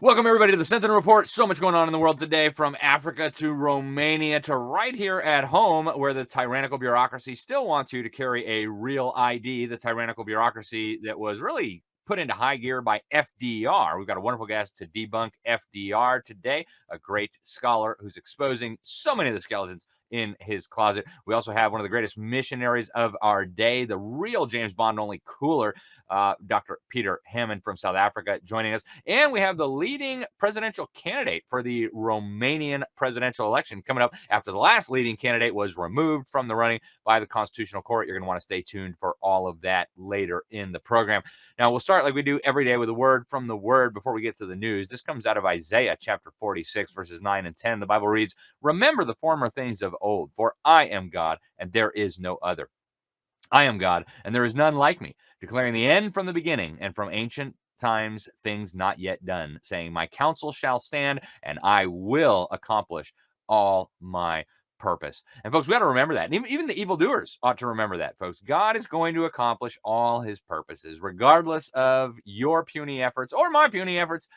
Welcome, everybody, to the Sentinel Report. So much going on in the world today, from Africa to Romania to right here at home, where the tyrannical bureaucracy still wants you to carry a real ID, the tyrannical bureaucracy that was really put into high gear by FDR. We've got a wonderful guest to debunk FDR today, a great scholar who's exposing so many of the skeletons in his closet. We also have one of the greatest missionaries of our day, the real James Bond, only cooler, Dr. Peter Hammond from South Africa, joining us. And we have the leading presidential candidate for the Romanian presidential election coming up after the last leading candidate was removed from the running by the Constitutional Court. You're going to want to stay tuned for all of that later in the program. Now, we'll start like we do every day with a word from the Word before we get to the news. This comes out of Isaiah chapter 46, verses 9 and 10. The Bible reads, "Remember the former things of old, for I am God, and there is no other. I am God, and there is none like me, declaring the end from the beginning, and from ancient times things not yet done, saying, my counsel shall stand, and I will accomplish all my purpose." And folks, we got to remember that. And even the evildoers ought to remember that, folks. God is going to accomplish all his purposes, regardless of your puny efforts or my puny efforts.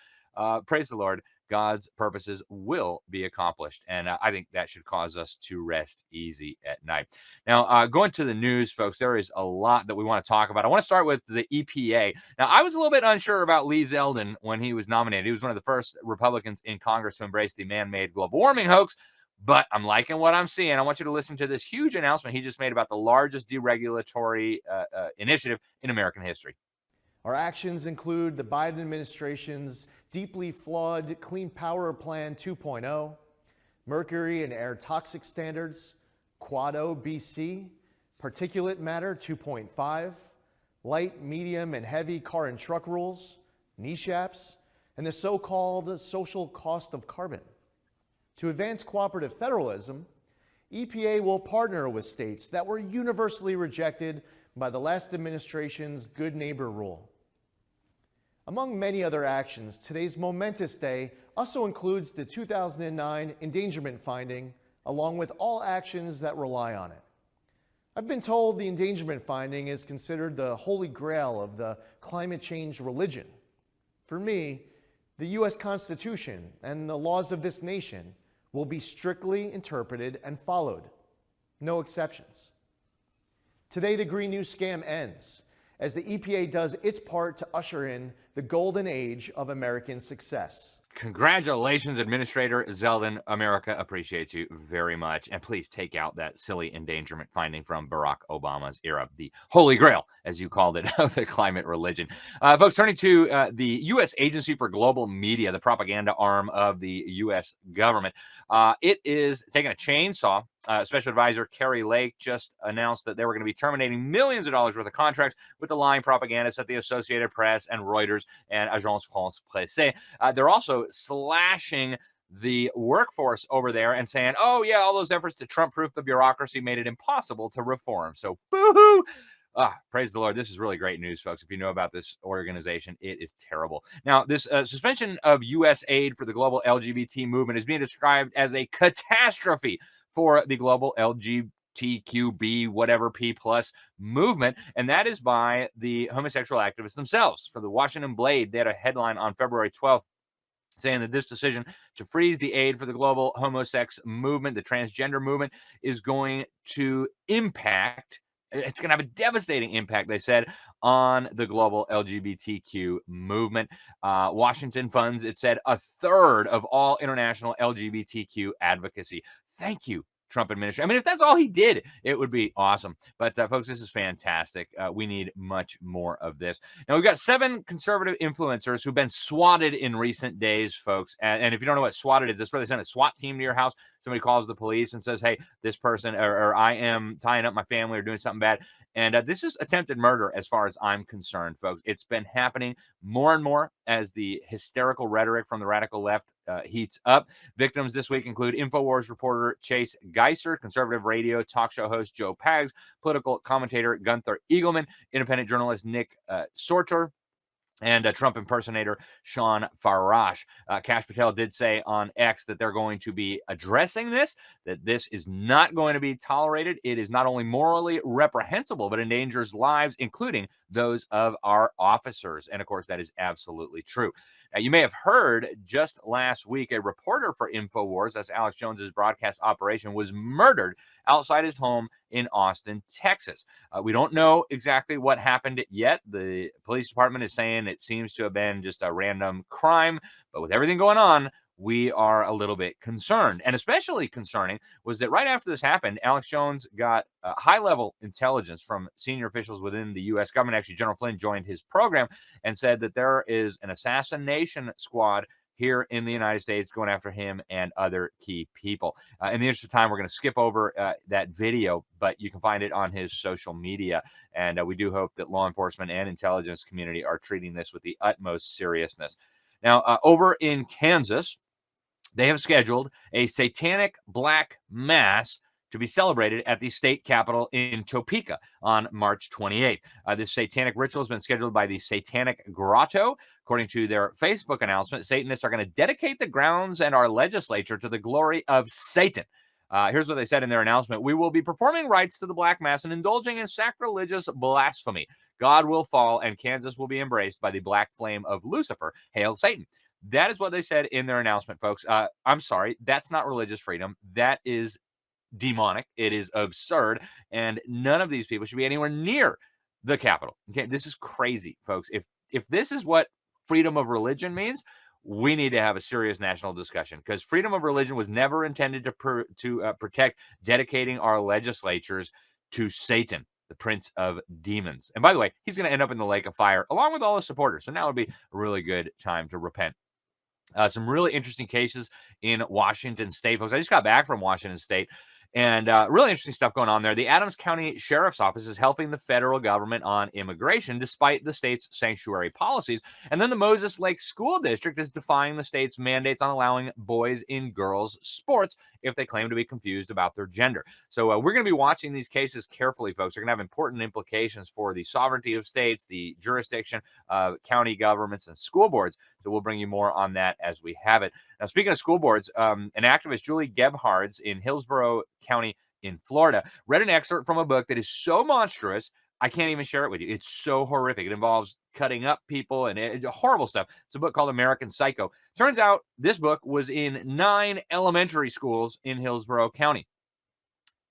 Praise the Lord. God's purposes will be accomplished. And I think that should cause us to rest easy at night. Now, going to the news, folks, there is a lot that we want to talk about. I want to start with the EPA. Now, I was a little bit unsure about Lee Zeldin when he was nominated. He was one of the first Republicans in Congress to embrace the man-made global warming hoax. But I'm liking what I'm seeing. I want you to listen to this huge announcement he just made about the largest deregulatory initiative in American history. Our actions include the Biden administration's deeply flawed Clean Power Plan 2.0, mercury and air toxic standards, Quad-O BC, particulate matter 2.5, light, medium, and heavy car and truck rules, NESHAPs, and the so-called social cost of carbon. To advance cooperative federalism, EPA will partner with states that were universally rejected by the last administration's Good Neighbor rule. Among many other actions, today's momentous day also includes the 2009 endangerment finding, along with all actions that rely on it. I've been told the endangerment finding is considered the holy grail of the climate change religion. For me, the U.S. Constitution and the laws of this nation will be strictly interpreted and followed. No exceptions. Today, the Green New scam ends as the EPA does its part to usher in the golden age of American success. Congratulations, Administrator Zeldin. America appreciates you very much. And please take out that silly endangerment finding from Barack Obama's era, the holy grail, as you called it, of the climate religion. Folks, turning to the U.S. Agency for Global Media, the propaganda arm of the U.S. government. It is taking a chainsaw. Special Advisor Kari Lake just announced that they were going to be terminating millions of dollars worth of contracts with the lying propagandists at the Associated Press and Reuters and Agence France-Presse. They're also slashing the workforce over there and saying, oh, yeah, all those efforts to Trump-proof the bureaucracy made it impossible to reform. So, boo-hoo! Praise the Lord. This is really great news, folks. If you know about this organization, it is terrible. Now, this suspension of U.S. aid for the global LGBT movement is being described as a catastrophe for the global LGBTQB, whatever P plus movement. And that is by the homosexual activists themselves. For the Washington Blade, they had a headline on February 12th saying that this decision to freeze the aid for the global homosex movement, the transgender movement, is going to impact, it's going to have a devastating impact, they said, on the global LGBTQ movement. Washington funds, it said, a third of all international LGBTQ advocacy. Thank you, Trump administration. I mean, if that's all he did, it would be awesome. But folks, this is fantastic. We need much more of this. Now, we've got 7 conservative influencers who've been swatted in recent days, folks. And if you don't know what swatted is, that's where they send a SWAT team to your house. Somebody calls the police and says, hey, this person or I am tying up my family or doing something bad. And this is attempted murder as far as I'm concerned, folks. It's been happening more and more as the hysterical rhetoric from the radical left heats up. Victims this week include InfoWars reporter Chase Geiser, conservative radio talk show host Joe Pags, political commentator Gunther Eagleman, independent journalist Nick Sorter, and Trump impersonator Sean Farash. Kash Patel did say on X that they're going to be addressing this, that this is not going to be tolerated. It is not only morally reprehensible, but endangers lives, including those of our officers. And of course, that is absolutely true. Now, you may have heard just last week a reporter for InfoWars, that's Alex Jones's broadcast operation, was murdered outside his home in Austin, Texas. We don't know exactly what happened yet. The police department is saying it seems to have been just a random crime, but with everything going on, we are a little bit concerned. And especially concerning was that right after this happened, Alex Jones got high-level intelligence from senior officials within the U.S. government. Actually, General Flynn joined his program and said that there is an assassination squad here in the United States going after him and other key people. In the interest of time, we're going to skip over that video, but you can find it on his social media. And we do hope that law enforcement and intelligence community are treating this with the utmost seriousness. Now, over in Kansas, they have scheduled a satanic black mass to be celebrated at the state capitol in Topeka on March 28th. This satanic ritual has been scheduled by the Satanic Grotto. According to their Facebook announcement, Satanists are going to dedicate the grounds and our legislature to the glory of Satan. Here's what they said in their announcement. We will be performing rites to the black mass and indulging in sacrilegious blasphemy. God will fall and Kansas will be embraced by the black flame of Lucifer. Hail Satan. That is what they said in their announcement, folks. I'm sorry. That's not religious freedom. That is demonic. It is absurd. And none of these people should be anywhere near the Capitol. Okay, this is crazy, folks. If this is what freedom of religion means, we need to have a serious national discussion, because freedom of religion was never intended to protect dedicating our legislatures to Satan, the prince of demons. And by the way, he's going to end up in the lake of fire along with all his supporters. So now would be a really good time to repent. Some really interesting cases in Washington State, folks. I just got back from Washington State, and really interesting stuff going on there. The Adams County Sheriff's Office is helping the federal government on immigration despite the state's sanctuary policies. And then the Moses Lake School District is defying the state's mandates on allowing boys in girls' sports if they claim to be confused about their gender. So we're going to be watching these cases carefully, folks. They're going to have important implications for the sovereignty of states, the jurisdiction of county governments, and school boards. So we'll bring you more on that as we have it. Now, speaking of school boards, an activist, Julie Gebhards in Hillsborough County in Florida, read an excerpt from a book that is so monstrous, I can't even share it with you. It's so horrific. It involves cutting up people and it's horrible stuff. It's a book called American Psycho. Turns out this book was in 9 elementary schools in Hillsborough County.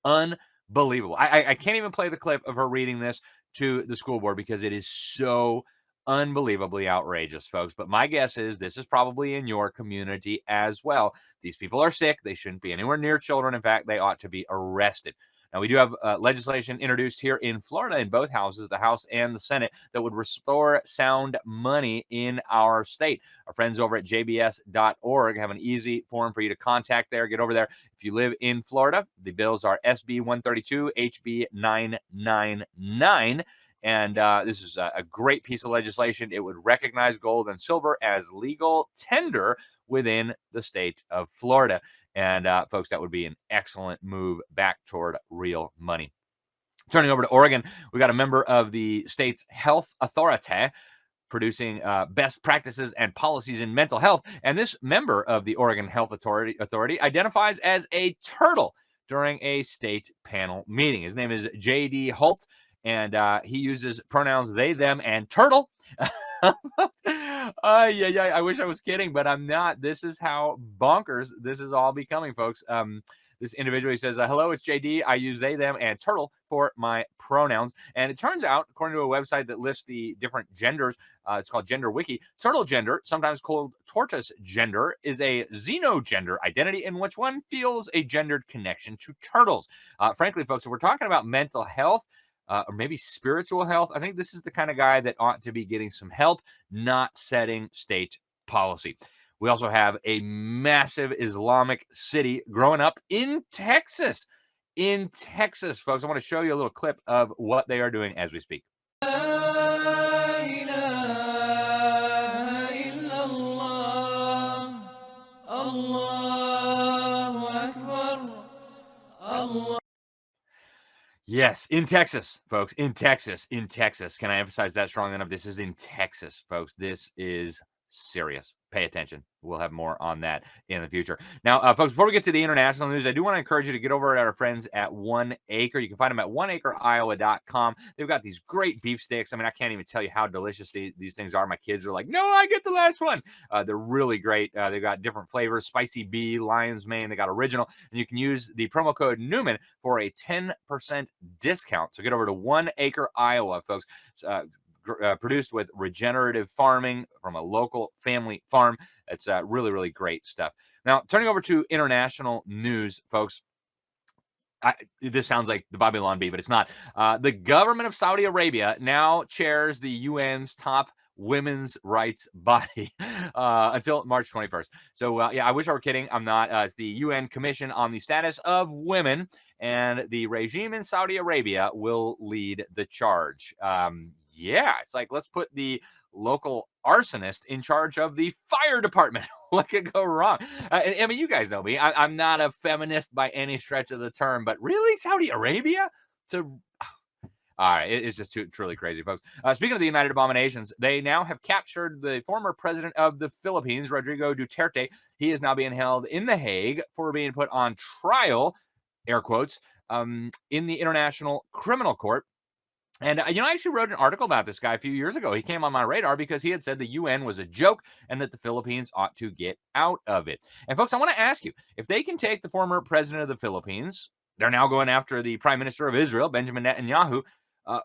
Unbelievable. I can't even play the clip of her reading this to the school board because it is so unbelievably outrageous, folks. But my guess is this is probably in your community as well. These people are sick. They shouldn't be anywhere near children. In fact, they ought to be arrested. Now, we do have legislation introduced here in Florida in both houses, the House and the Senate, that would restore sound money in our state. Our friends over at jbs.org have an easy form for you to contact there. Get over there. If you live in Florida, the bills are SB 132, HB 999. And this is a great piece of legislation. It would recognize gold and silver as legal tender within the state of Florida. And folks, that would be an excellent move back toward real money. Turning over to Oregon, we got a member of the state's health authority producing best practices and policies in mental health. And this member of the Oregon Health Authority identifies as a turtle during a state panel meeting. His name is J.D. Holt. And he uses pronouns they, them, and turtle. I wish I was kidding, but I'm not. This is how bonkers this is all becoming, folks. This individual says, hello, it's JD. I use they, them, and turtle for my pronouns. And it turns out, according to a website that lists the different genders, it's called Gender Wiki, turtle gender, sometimes called tortoise gender, is a xenogender identity in which one feels a gendered connection to turtles. Frankly, folks, if we're talking about mental health, or maybe spiritual health, I think this is the kind of guy that ought to be getting some help, not setting state policy. We also have a massive Islamic city growing up in Texas. In Texas, folks, I want to show you a little clip of what they are doing as we speak. Yes, in Texas, folks, in Texas. Can I emphasize that strong enough? This is in Texas, folks. This is serious. Pay attention. We'll have more on that in the future. Now, folks, before we get to the international news, I do want to encourage you to get over at our friends at 1 Acre. You can find them at oneacreiowa.com. They've got these great beef sticks. I mean, I can't even tell you how delicious these things are. My kids are like, no, I get the last one. They're really great. They've got different flavors, spicy bee, lion's mane. They got original. And you can use the promo code Newman for a 10% discount. So get over to 1 Acre Iowa, folks. Produced with regenerative farming from a local family farm. It's really, really great stuff. Now, turning over to international news, folks. This sounds like the Babylon Bee, but it's not. The government of Saudi Arabia now chairs the UN's top women's rights body until March 21st. So, yeah, I wish I were kidding. I'm not. It's the UN Commission on the Status of Women, and the regime in Saudi Arabia will lead the charge. Yeah, it's like, let's put the local arsonist in charge of the fire department. What could go wrong? I mean, you guys know me. I'm not a feminist by any stretch of the term, but really, Saudi Arabia? All right, it's just truly crazy, folks. Speaking of the United Abominations, they now have captured the former president of the Philippines, Rodrigo Duterte. He is now being held in The Hague for being put on trial, air quotes, in the International Criminal Court. And, I actually wrote an article about this guy a few years ago. He came on my radar because he had said the UN was a joke and that the Philippines ought to get out of it. And, folks, I want to ask you, if they can take the former president of the Philippines, they're now going after the prime minister of Israel, Benjamin Netanyahu.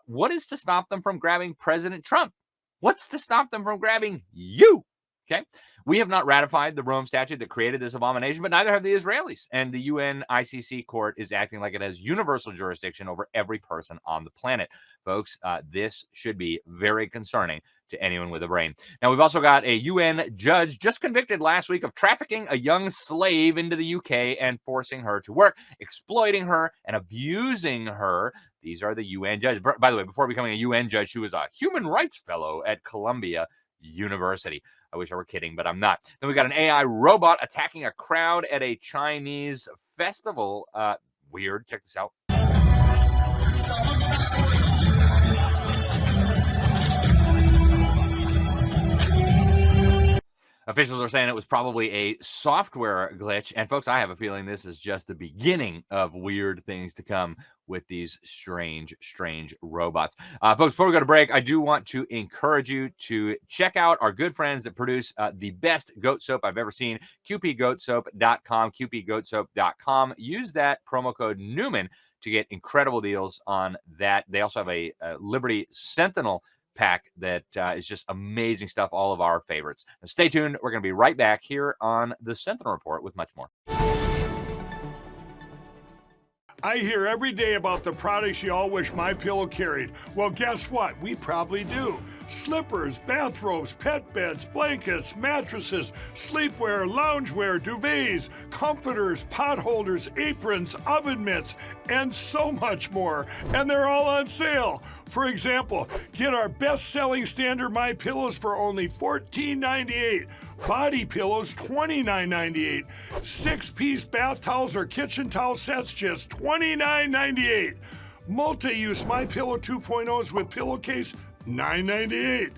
What is to stop them from grabbing President Trump? What's to stop them from grabbing you? Okay. We have not ratified the Rome Statute that created this abomination, but neither have the Israelis. And the UN ICC court is acting like it has universal jurisdiction over every person on the planet. Folks, this should be very concerning to anyone with a brain. Now, we've also got a UN judge just convicted last week of trafficking a young slave into the UK and forcing her to work, exploiting her and abusing her. These are the UN judges. By the way, before becoming a UN judge, she was a human rights fellow at Columbia University. I wish I were kidding, but I'm not. Then we got an AI robot attacking a crowd at a Chinese festival. Weird. Check this out. Officials are saying it was probably a software glitch. And folks, I have a feeling this is just the beginning of weird things to come with these strange robots. Folks, before we go to break, I do want to encourage you to check out our good friends that produce the best goat soap I've ever seen, qpgoatsoap.com, qpgoatsoap.com. Use that promo code Newman to get incredible deals on that. They also have a Liberty Sentinel pack that is just amazing stuff, all of our favorites. Now, stay tuned. We're going to be right back here on the Sentinel Report with much more. I hear every day about the products you all wish MyPillow carried. Well, guess what? We probably do. Slippers, bathrobes, pet beds, blankets, mattresses, sleepwear, loungewear, duvets, comforters, pot holders, aprons, oven mitts, and so much more. And they're all on sale. For example, get our best-selling standard MyPillows for only $14.98. Body pillows, $29.98. 6-piece bath towels or kitchen towel sets, just $29.98. Multi-use MyPillow 2.0s with pillowcase, $9.98.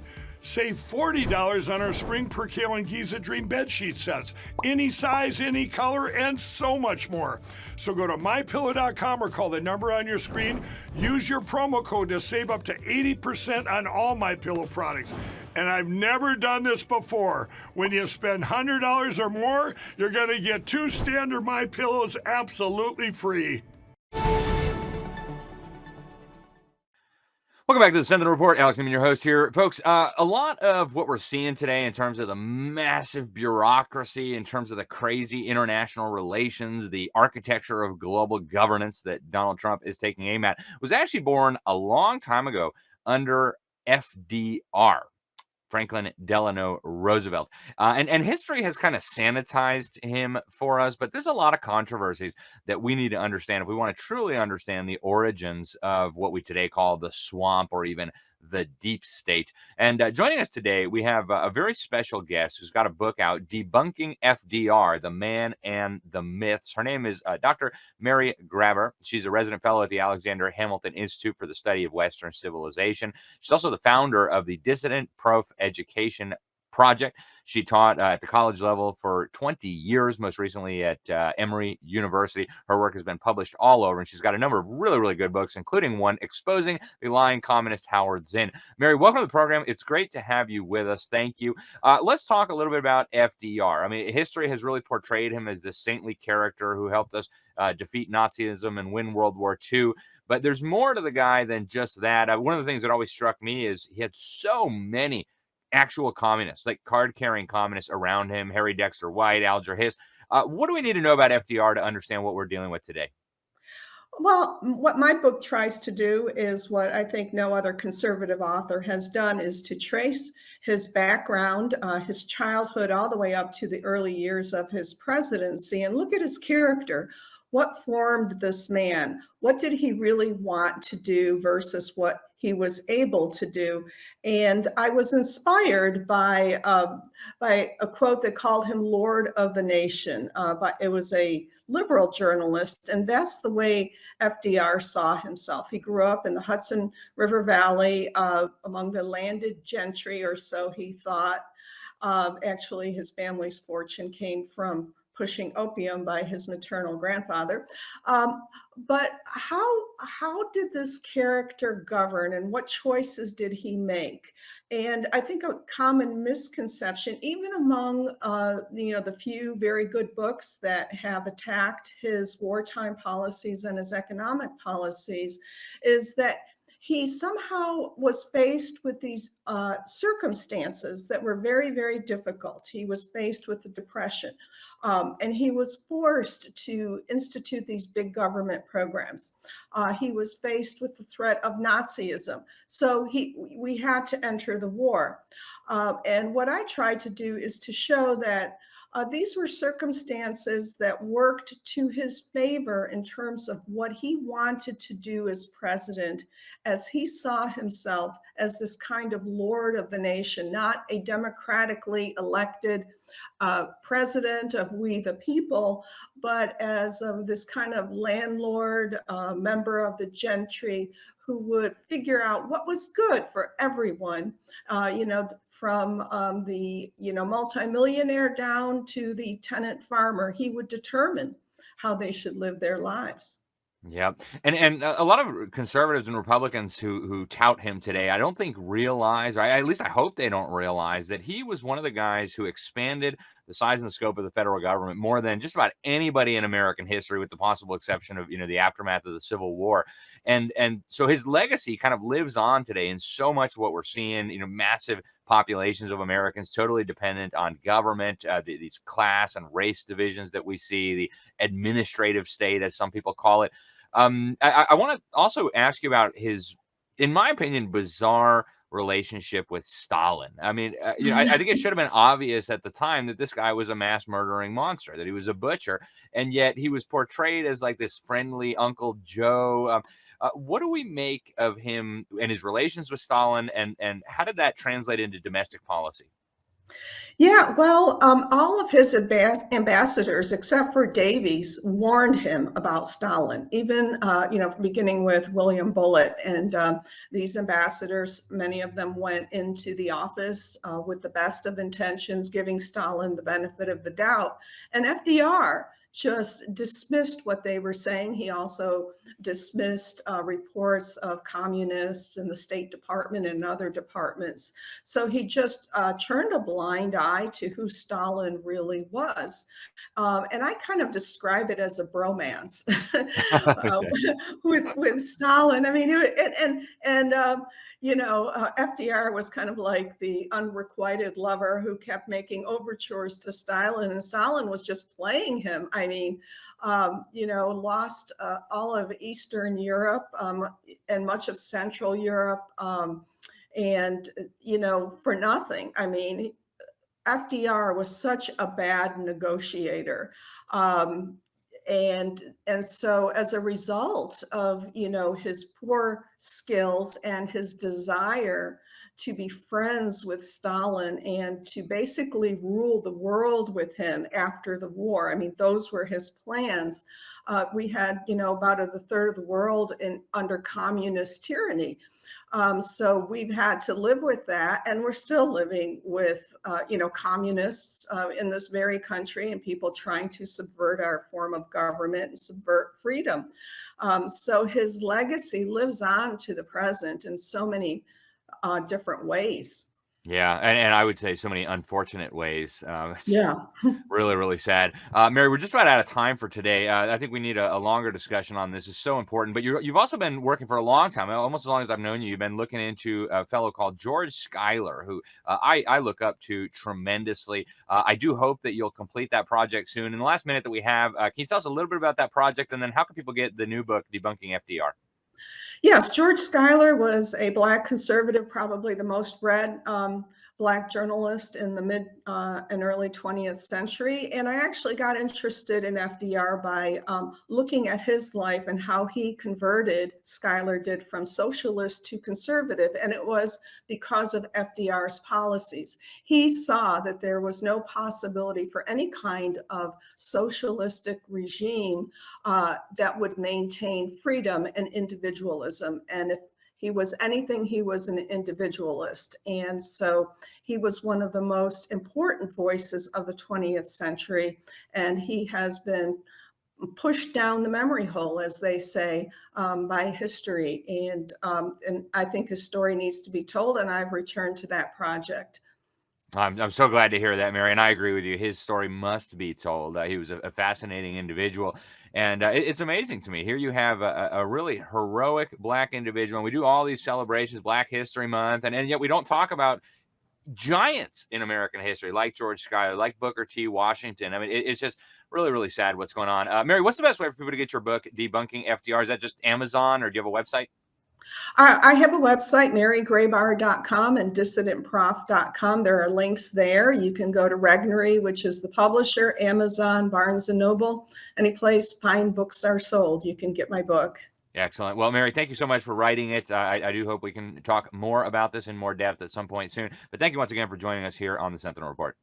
Save $40 on our Spring Percale and Giza Dream bedsheet sets. Any size, any color, and so much more. So go to MyPillow.com or call the number on your screen. Use your promo code to save up to 80% on all MyPillow products. And I've never done this before. When you spend $100 or more, you're going to get 2 standard MyPillows absolutely free. Welcome back to the Sentinel Report. Alex Newman, your host here. Folks, a lot of what we're seeing today in terms of the massive bureaucracy, in terms of the crazy international relations, the architecture of global governance that Donald Trump is taking aim at, was actually born a long time ago under FDR. Franklin Delano Roosevelt. And history has kind of sanitized him for us, but there's a lot of controversies that we need to understand if we want to truly understand the origins of what we today call the swamp or even the deep state. And joining us today, we have a very special guest who's got a book out, Debunking FDR, The Man and the Myths. Her name is Dr. Mary Grabar. She's a resident fellow at the Alexander Hamilton Institute for the Study of Western Civilization. She's also the founder of the Dissident Prof Education Project. She taught at the college level for 20 years, most recently at Emory University. Her work has been published all over, and she's got a number of really, really good books, including one exposing the lying communist Howard Zinn. Mary, welcome to the program. It's great to have you with us. Thank you. Let's talk a little bit about FDR. I mean, history has really portrayed him as this saintly character who helped us defeat Nazism and win World War II. But there's more to the guy than just that. One of the things that always struck me is he had so many actual communists, like card-carrying communists around him, Harry Dexter White, Alger Hiss. What do we need to know about FDR to understand what we're dealing with today? Well, what my book tries to do is what I think no other conservative author has done, is to trace his background, his childhood, all the way up to the early years of his presidency, and look at his character. What formed this man? What did he really want to do versus what he was able to do? And I was inspired by a quote that called him Lord of the Nation. But it was a liberal journalist, and that's the way FDR saw himself. He grew up in the Hudson River Valley among the landed gentry, or so he thought. Actually, his family's fortune came from pushing opium by his maternal grandfather. But how did this character govern, and what choices did he make? And I think a common misconception, even among the few very good books that have attacked his wartime policies and his economic policies, is that he somehow was faced with these circumstances that were very, very difficult. He was faced with the Depression, and he was forced to institute these big government programs. He was faced with the threat of Nazism, so we had to enter the war. And what I tried to do is to show that these were circumstances that worked to his favor in terms of what he wanted to do as president, as he saw himself as this kind of lord of the nation, not a democratically elected president of we the people, but as this kind of landlord, member of the gentry, who would figure out what was good for everyone, from the multimillionaire down to the tenant farmer. He would determine how they should live their lives. Yeah, and a lot of conservatives and Republicans who tout him today, I don't think realize, or at least I hope they don't realize, that he was one of the guys who expanded the size and the scope of the federal government more than just about anybody in American history, with the possible exception of the aftermath of the Civil War, and so his legacy kind of lives on today in so much of what we're seeing. Massive populations of Americans totally dependent on government, these class and race divisions that we see, the administrative state, as some people call it. I want to also ask you about his, in my opinion, bizarre relationship with Stalin. I mean, I think it should have been obvious at the time that this guy was a mass murdering monster, that he was a butcher, and yet he was portrayed as like this friendly Uncle Joe. What do we make of him and his relations with Stalin, and how did that translate into domestic policy? Yeah, well, all of his ambassadors, except for Davies, warned him about Stalin, even, beginning with William Bullitt. And these ambassadors, many of them went into the office with the best of intentions, giving Stalin the benefit of the doubt. And FDR just dismissed what they were saying. He also dismissed reports of communists in the State Department and other departments. So he just turned a blind eye to who Stalin really was. And I kind of describe it as a bromance with Stalin. I mean, FDR was kind of like the unrequited lover who kept making overtures to Stalin, and Stalin was just playing him. I mean, lost all of Eastern Europe and much of Central Europe, and for nothing. I mean, FDR was such a bad negotiator. And so as a result of, his poor skills and his desire to be friends with Stalin and to basically rule the world with him after the war, I mean, those were his plans. We had, about a third of the world under communist tyranny. So we've had to live with that, and we're still living with, communists in this very country and people trying to subvert our form of government and subvert freedom. So his legacy lives on to the present in so many different ways. Yeah, and I would say so many unfortunate ways. It's Yeah. really, really sad. Mary, we're just about out of time for today. I think we need a longer discussion on this. It's so important. But you've also been working for a long time, almost as long as I've known you. You've been looking into a fellow called George Schuyler, who I look up to tremendously. I do hope that you'll complete that project soon. In the last minute that we have, can you tell us a little bit about that project? And then how can people get the new book, Debunking FDR? Yes, George Schuyler was a Black conservative, probably the most read Black journalist in the mid and early 20th century. And I actually got interested in FDR by looking at his life and how he converted, Schuyler did, from socialist to conservative. And it was because of FDR's policies. He saw that there was no possibility for any kind of socialistic regime that would maintain freedom and individualism. And if he was anything, he was an individualist. And so he was one of the most important voices of the 20th century. And he has been pushed down the memory hole, as they say, by history. And I think his story needs to be told. And I've returned to that project. I'm so glad to hear that, Mary, and I agree with you. His story must be told. He was a fascinating individual, and it's amazing to me. Here you have a really heroic Black individual, and we do all these celebrations, Black History Month, and yet we don't talk about giants in American history like George Schuyler, like Booker T. Washington. I mean, it's just really, really sad what's going on. Mary, what's the best way for people to get your book, Debunking FDR? Is that just Amazon, or do you have a website? I have a website, marygrabar.com and dissidentprof.com. There are links there. You can go to Regnery, which is the publisher, Amazon, Barnes & Noble, any place fine books are sold. You can get my book. Excellent. Well, Mary, thank you so much for writing it. I do hope we can talk more about this in more depth at some point soon. But thank you once again for joining us here on the Sentinel Report.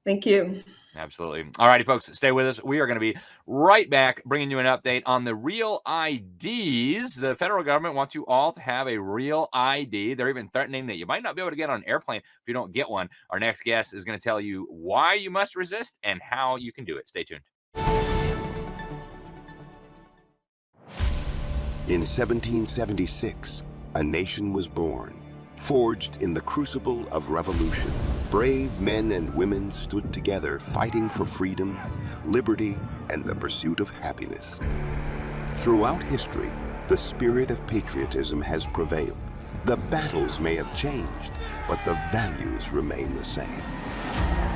Thank you. Absolutely. All righty, folks, stay with us. We are going to be right back bringing you an update on the real IDs. The federal government wants you all to have a real ID. They're even threatening that you might not be able to get on an airplane if you don't get one. Our next guest is going to tell you why you must resist and how you can do it. Stay tuned. In 1776, a nation was born, forged in the crucible of revolution. Brave men and women stood together fighting for freedom, liberty, and the pursuit of happiness. Throughout history, the spirit of patriotism has prevailed. The battles may have changed, but the values remain the same.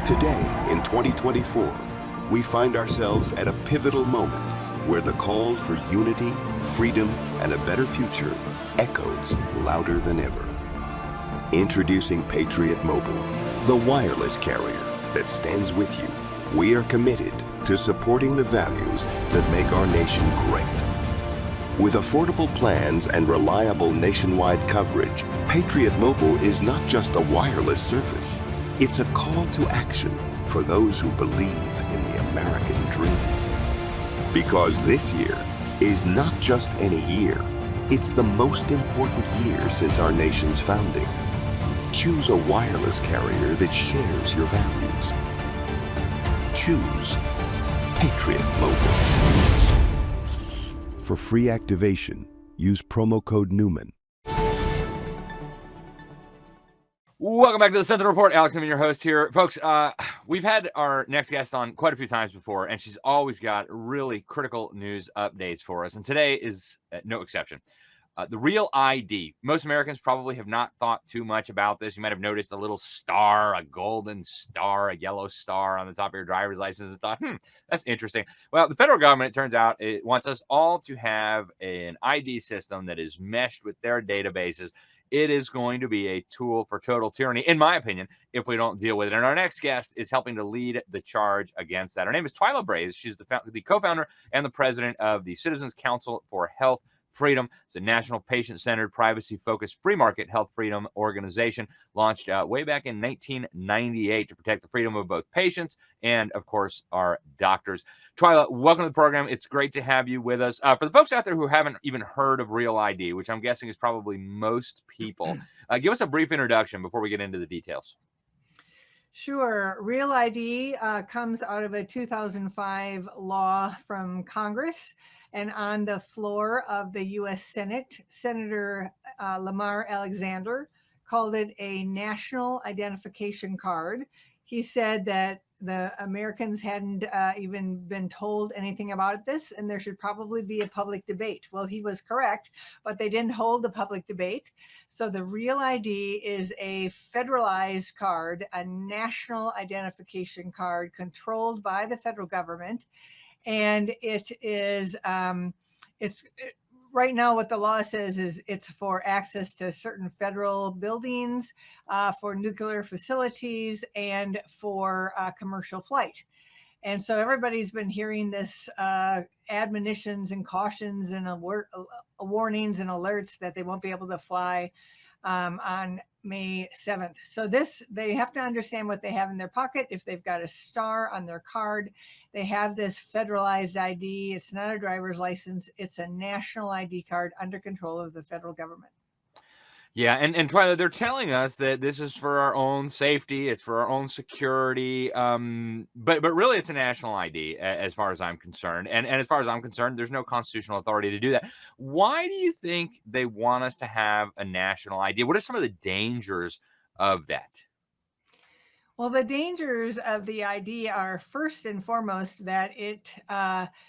Today, in 2024, we find ourselves at a pivotal moment where the call for unity, freedom, and a better future echoes louder than ever. Introducing Patriot Mobile, the wireless carrier that stands with you. We are committed to supporting the values that make our nation great. With affordable plans and reliable nationwide coverage, Patriot Mobile is not just a wireless service. It's a call to action for those who believe in the American dream. Because this year is not just any year, it's the most important year since our nation's founding. Choose a wireless carrier that shares your values. Choose Patriot Mobile. For free activation, use promo code Newman. Welcome back to the Sentinel Report. Alex Newman, your host here. Folks, we've had our next guest on quite a few times before, and she's always got really critical news updates for us, and today is no exception. The real ID. Most Americans probably have not thought too much about this. You might have noticed a little star, a golden star, a yellow star on the top of your driver's license and thought, that's interesting. Well, the federal government, it turns out, it wants us all to have an ID system that is meshed with their databases. It is going to be a tool for total tyranny, in my opinion, if we don't deal with it. And our next guest is helping to lead the charge against that. Her name is Twila Brase. She's the co-founder and the president of the Citizens Council for Health Freedom. It's a national patient-centered, privacy-focused, free market health freedom organization launched way back in 1998 to protect the freedom of both patients and, of course, our doctors. Twila, welcome to the program. It's great to have you with us. For the folks out there who haven't even heard of Real ID, which I'm guessing is probably most people, give us a brief introduction before we get into the details. Sure. Real ID comes out of a 2005 law from Congress, and on the floor of the U.S. Senate, Senator Lamar Alexander called it a national identification card. He said that the Americans hadn't even been told anything about this, and there should probably be a public debate. Well, he was correct, but they didn't hold a public debate. So the Real ID is a federalized card, a national identification card controlled by the federal government. And it is, right now what the law says is it's for access to certain federal buildings, for nuclear facilities, and for commercial flight. And so everybody's been hearing this admonitions and cautions and warnings and alerts that they won't be able to fly on May 7th. So they have to understand what they have in their pocket. If they've got a star on their card, they have this federalized ID. It's not a driver's license. It's a national ID card under control of the federal government. Yeah, and Twila, they're telling us that this is for our own safety, it's for our own security, but really it's a national ID as far as I'm concerned. And as far as I'm concerned, there's no constitutional authority to do that. Why do you think they want us to have a national ID? What are some of the dangers of that? Well, the dangers of the ID are first and foremost that it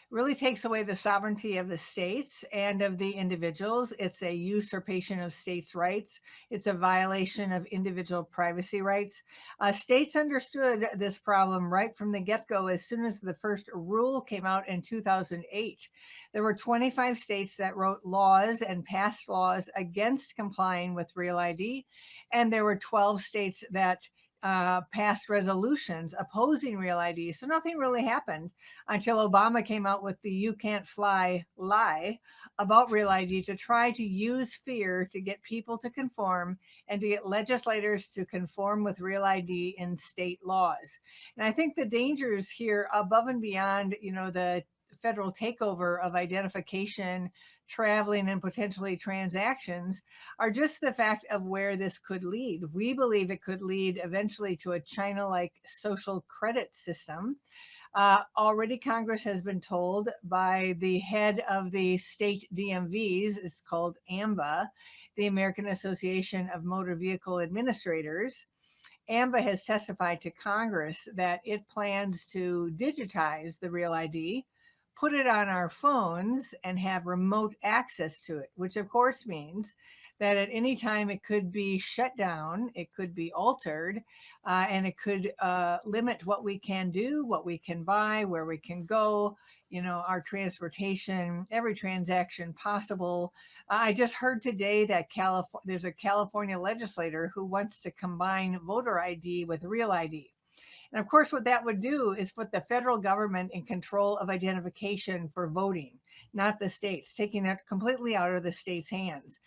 really takes away the sovereignty of the states and of the individuals. It's a usurpation of states' rights. It's a violation of individual privacy rights. States understood this problem right from the get-go as soon as the first rule came out in 2008. There were 25 states that wrote laws and passed laws against complying with Real ID, and there were 12 states that passed resolutions opposing Real ID. So nothing really happened until Obama came out with the "you can't fly" lie about Real ID to try to use fear to get people to conform and to get legislators to conform with Real ID in state laws. And I think the dangers here, above and beyond, the federal takeover of identification, traveling, and potentially transactions, are just the fact of where this could lead. We believe it could lead eventually to a China-like social credit system. Already Congress has been told by the head of the state DMVs, it's called AMVA, the American Association of Motor Vehicle Administrators. AMVA has testified to Congress that it plans to digitize the Real ID, put it on our phones, and have remote access to it, which of course means that at any time it could be shut down, it could be altered, and it could limit what we can do, what we can buy, where we can go, our transportation, every transaction possible. I just heard today that there's a California legislator who wants to combine voter ID with Real ID. And of course, what that would do is put the federal government in control of identification for voting, not the states, taking it completely out of the states' hands.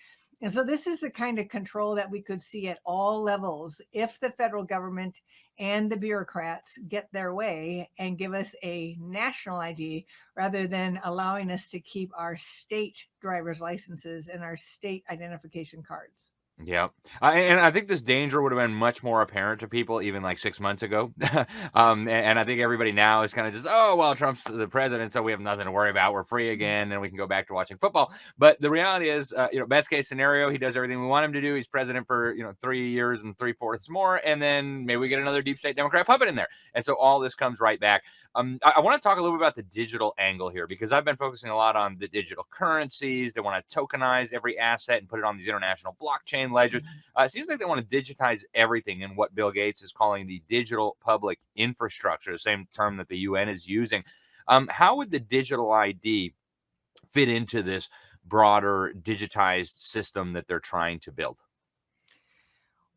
And so this is the kind of control that we could see at all levels if the federal government and the bureaucrats get their way and give us a national ID rather than allowing us to keep our state driver's licenses and our state identification cards. Yeah. And I think this danger would have been much more apparent to people even like 6 months ago. And I think everybody now is kind of just, oh, well, Trump's the president, so we have nothing to worry about. We're free again, and we can go back to watching football. But the reality is, best case scenario, he does everything we want him to do. He's president for, 3 years and 3/4 more. And then maybe we get another deep state Democrat puppet in there. And so all this comes right back. I want to talk a little bit about the digital angle here, because I've been focusing a lot on the digital currencies. They want to tokenize every asset and put it on these international blockchain ledgers. It seems like they want to digitize everything in what Bill Gates is calling the digital public infrastructure, the same term that the UN is using. How would the digital ID fit into this broader digitized system that they're trying to build?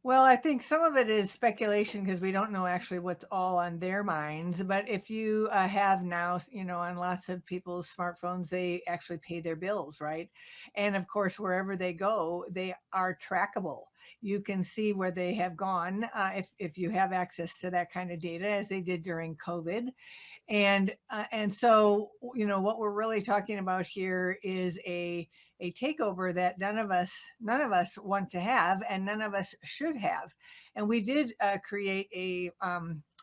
Well, I think some of it is speculation because we don't know actually what's all on their minds. But if you have now, on lots of people's smartphones, they actually pay their bills, right? And of course, wherever they go, they are trackable. You can see where they have gone if you have access to that kind of data, as they did during COVID. And so what we're really talking about here is a takeover that none of us want to have, and none of us should have. And we did create a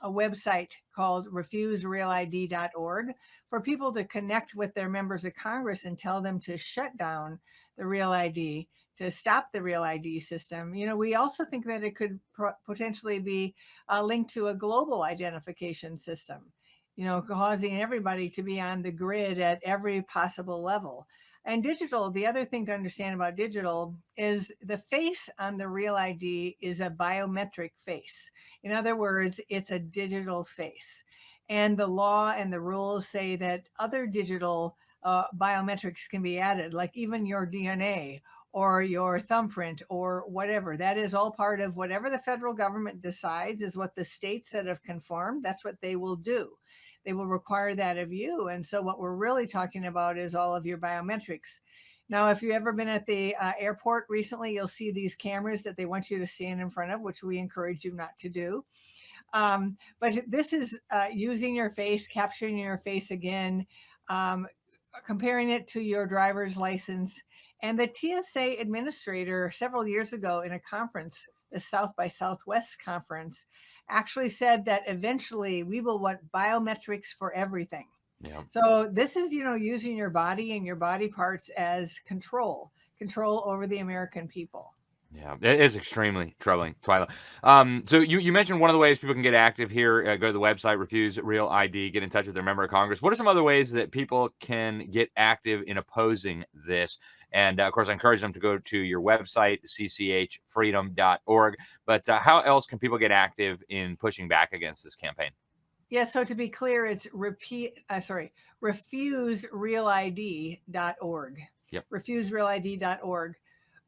website called refuserealid.org for people to connect with their members of Congress and tell them to shut down the Real ID, to stop the Real ID system. We also think that it could potentially be linked to a global identification system, causing everybody to be on the grid at every possible level. And digital, the other thing to understand about digital is the face on the Real ID is a biometric face. In other words, it's a digital face. And the law and the rules say that other digital biometrics can be added, like even your DNA or your thumbprint or whatever. That is all part of whatever the federal government decides is what the states that have conformed, that's what they will do. They will require that of you. And so what we're really talking about is all of your biometrics. Now, if you've ever been at the airport recently, you'll see these cameras that they want you to stand in front of, which we encourage you not to do. But this is using your face, capturing your face again, comparing it to your driver's license. And the TSA administrator several years ago in a conference, the South by Southwest conference, actually said that eventually we will want biometrics for everything. Yeah. So this is, using your body and your body parts as control over the American people. Yeah, it is extremely troubling, Twila. So you mentioned one of the ways people can get active here. Go to the website, Refuse Real ID, get in touch with their member of Congress. What are some other ways that people can get active in opposing this? And of course, I encourage them to go to your website, cchfreedom.org. But how else can people get active in pushing back against this campaign? Yeah, so to be clear, it's refuserealid.org. Yep. Refuserealid.org.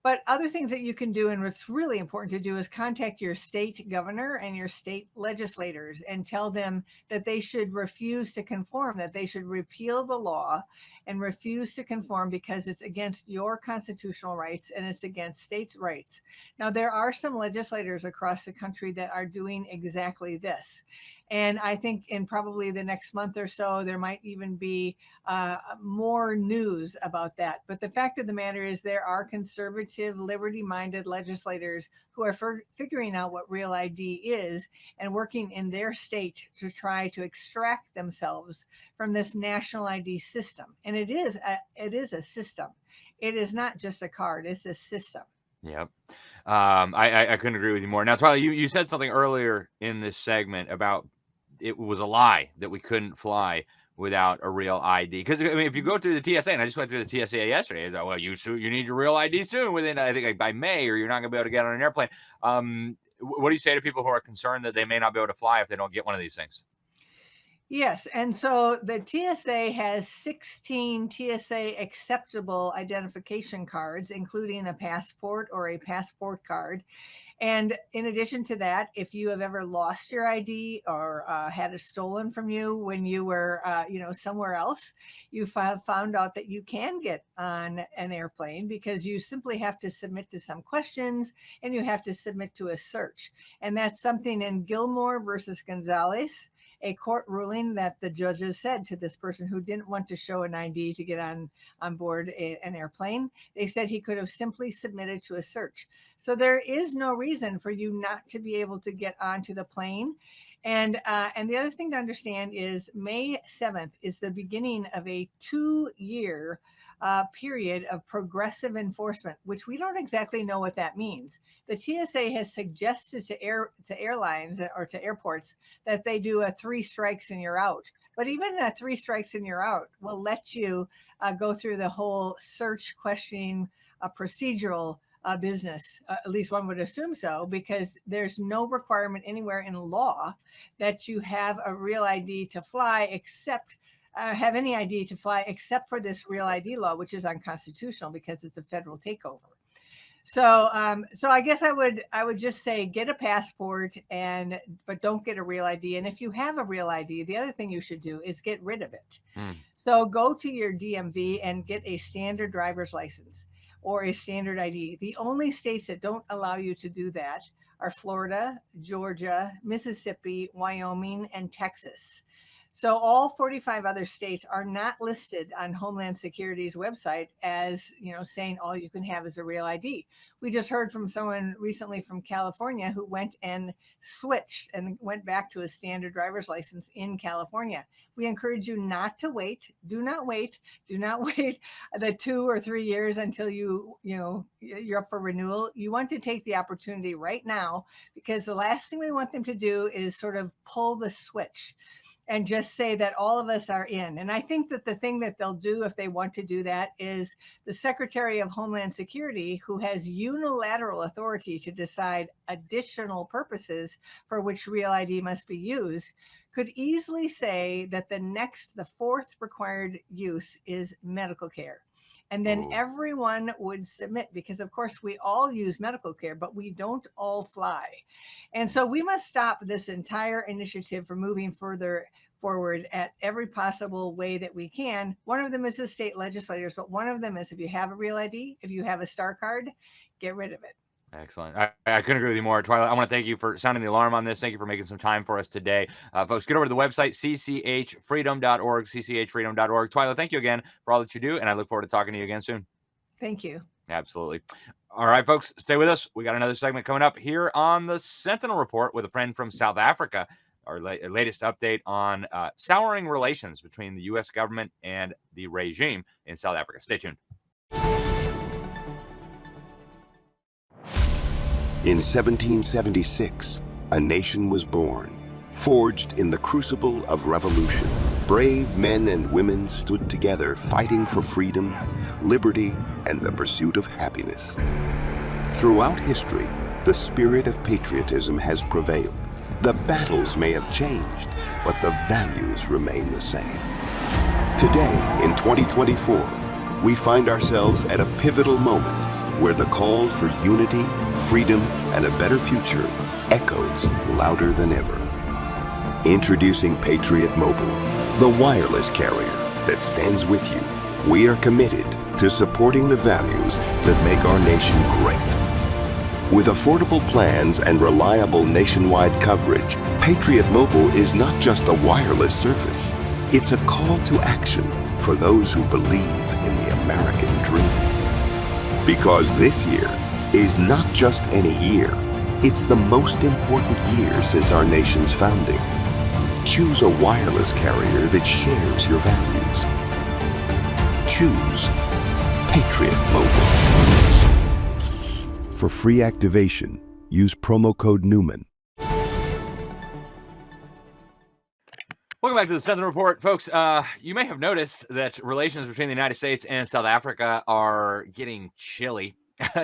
But other things that you can do, and what's really important to do, is contact your state governor and your state legislators and tell them that they should refuse to conform, that they should repeal the law and refuse to conform because it's against your constitutional rights and it's against states' rights. Now, there are some legislators across the country that are doing exactly this. And I think in probably the next month or so, there might even be more news about that. But the fact of the matter is there are conservative, liberty-minded legislators who are figuring out what Real ID is and working in their state to try to extract themselves from this national ID system. And it is a system. It is not just a card, it's a system. Yep. I couldn't agree with you more. Now, Twila, you said something earlier in this segment about it was a lie that we couldn't fly without a real ID. Because I mean, if you go through the TSA, and I just went through the TSA yesterday, it's like, well, you need your real ID soon, within I think like by May, or you're not gonna be able to get on an airplane. What do you say to people who are concerned that they may not be able to fly if they don't get one of these things? Yes. And so the TSA has 16 TSA acceptable identification cards, including a passport or a passport card. And in addition to that, if you have ever lost your ID or had it stolen from you when you were, somewhere else, you found out that you can get on an airplane because you simply have to submit to some questions and you have to submit to a search. And that's something in Gilmore versus Gonzalez, a court ruling that the judges said to this person who didn't want to show an ID to get on board an airplane. They said he could have simply submitted to a search. So there is no reason for you not to be able to get onto the plane. And the other thing to understand is May 7th is the beginning of a 2-year period of progressive enforcement, which we don't exactly know what that means. The TSA has suggested to airlines or to airports that they do a 3 strikes and you're out. But even a 3 strikes and you're out will let you go through the whole search, questioning, procedural business. At least one would assume so, because there's no requirement anywhere in law that you have a real ID to fly, except have any ID to fly except for this Real ID law, which is unconstitutional because it's a federal takeover. So, so I guess I would just say get a passport but don't get a real ID. And if you have a real ID, the other thing you should do is get rid of it. So go to your DMV and get a standard driver's license or a standard ID. The only states that don't allow you to do that are Florida, Georgia, Mississippi, Wyoming, and Texas. So all 45 other states are not listed on Homeland Security's website as, saying all you can have is a real ID. We just heard from someone recently from California who went and switched and went back to a standard driver's license in California. We encourage you not to wait. Do not wait. Do not wait the 2 or 3 years until you're up for renewal. You want to take the opportunity right now, because the last thing we want them to do is sort of pull the switch and just say that all of us are in. And I think that the thing that they'll do if they want to do that is the Secretary of Homeland Security, who has unilateral authority to decide additional purposes for which real ID must be used, could easily say that the fourth required use is medical care. And then everyone would submit, because of course we all use medical care, but we don't all fly. And so we must stop this entire initiative from moving further forward at every possible way that we can. One of them is the state legislators, but one of them is if you have a real ID, if you have a star card, get rid of it. Excellent. I couldn't agree with you more. Twila, I want to thank you for sounding the alarm on this. Thank you for making some time for us today. Folks, get over to the website, cchfreedom.org, cchfreedom.org. Twila, thank you again for all that you do, and I look forward to talking to you again soon. Thank you. Absolutely. All right, folks, stay with us. We got another segment coming up here on the Sentinel Report with a friend from South Africa. Our latest update on souring relations between the U.S. government and the regime in South Africa. Stay tuned. In 1776, a nation was born, forged in the crucible of revolution. Brave men and women stood together fighting for freedom, liberty, and the pursuit of happiness. Throughout history, the spirit of patriotism has prevailed. The battles may have changed, but the values remain the same. Today, in 2024, we find ourselves at a pivotal moment where the call for unity, freedom, and a better future echoes louder than ever. Introducing Patriot Mobile, the wireless carrier that stands with you. We are committed to supporting the values that make our nation great. With affordable plans and reliable nationwide coverage, Patriot Mobile is not just a wireless service. It's a call to action for those who believe in the American dream. Because this year is not just any year, it's the most important year since our nation's founding. Choose a wireless carrier that shares your values. Choose Patriot Mobile. For free activation, use promo code Newman. Welcome back to the Sentinel Report. Folks, you may have noticed that relations between the United States and South Africa are getting chilly.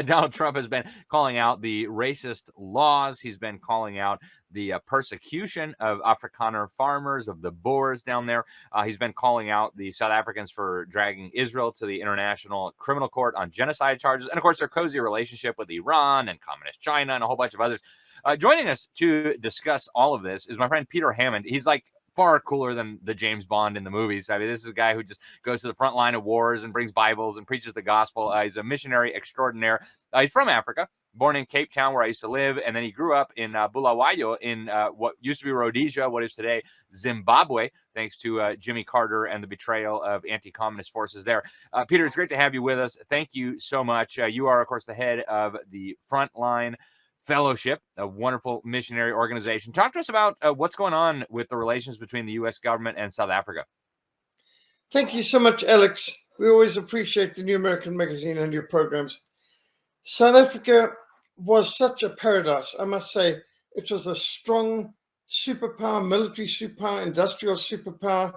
Donald Trump has been calling out the racist laws. He's been calling out the persecution of Afrikaner farmers, of the Boers down there. He's been calling out the South Africans for dragging Israel to the International Criminal Court on genocide charges. And, of course, their cozy relationship with Iran and Communist China and a whole bunch of others. Joining us to discuss all of this is my friend Peter Hammond. He's like far cooler than the James Bond in the movies. I mean, this is a guy who just goes to the front line of wars and brings Bibles and preaches the gospel. He's a missionary extraordinaire. He's from Africa, born in Cape Town, where I used to live, and then he grew up in Bulawayo in what used to be Rhodesia, what is today Zimbabwe, thanks to Jimmy Carter and the betrayal of anti-communist forces there. Peter, it's great to have you with us. Thank you so much. You are, of course, the head of the Frontline Fellowship, a wonderful missionary organization. Talk to us about what's going on with the relations between the U.S. government and South Africa. Thank you so much, Alex. We always appreciate the New American Magazine and your programs. South Africa was such a paradise, I must say. It was a strong superpower, military superpower, industrial superpower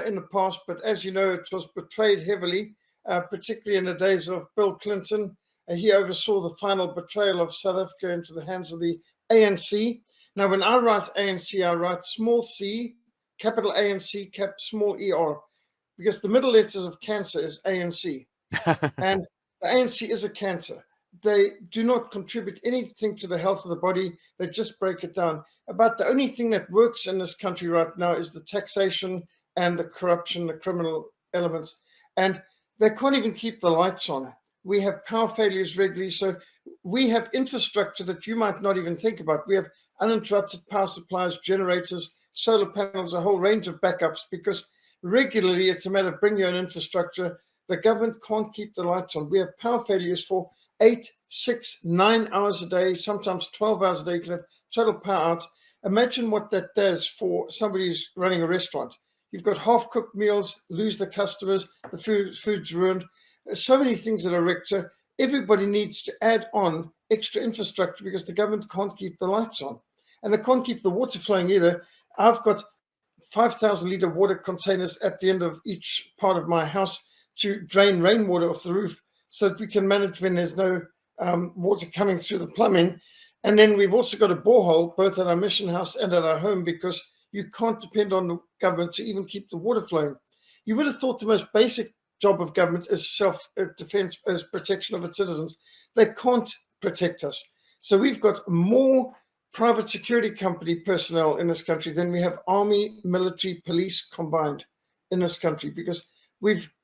in the past, but as you know, it was betrayed heavily, particularly in the days of Bill Clinton. He oversaw the final betrayal of South Africa into the hands of the ANC. Now, when I write ANC, I write small c, capital ANC, small ER, because the middle letters of cancer is ANC. And the ANC is a cancer. they do not contribute anything to the health of the body. They just break it down. About the only thing that works in this country right now is the taxation and the corruption, the criminal elements. And they can't even keep the lights on. We have power failures regularly. So we have infrastructure that you might not even think about. We have uninterrupted power supplies, generators, solar panels, a whole range of backups, because regularly it's a matter of bring your own infrastructure. The government can't keep the lights on. We have power failures for 8, 6, 9 hours a day, sometimes 12 hours a day. You can have total power out. Imagine what that does for somebody who's running a restaurant. You've got half-cooked meals, lose the customers, the food's ruined. There's so many things that are wrecked. So everybody needs to add on extra infrastructure because the government can't keep the lights on. And they can't keep the water flowing either. I've got 5,000-litre water containers at the end of each part of my house to drain rainwater off the roof so that we can manage when there's no water coming through the plumbing. And then we've also got a borehole both at our mission house and at our home, because you can't depend on the government to even keep the water flowing. You would have thought the most basic job of government is self-defense, as protection of its citizens. They can't protect us. So we've got more private security company personnel in this country than we have army, military, police combined in this country, because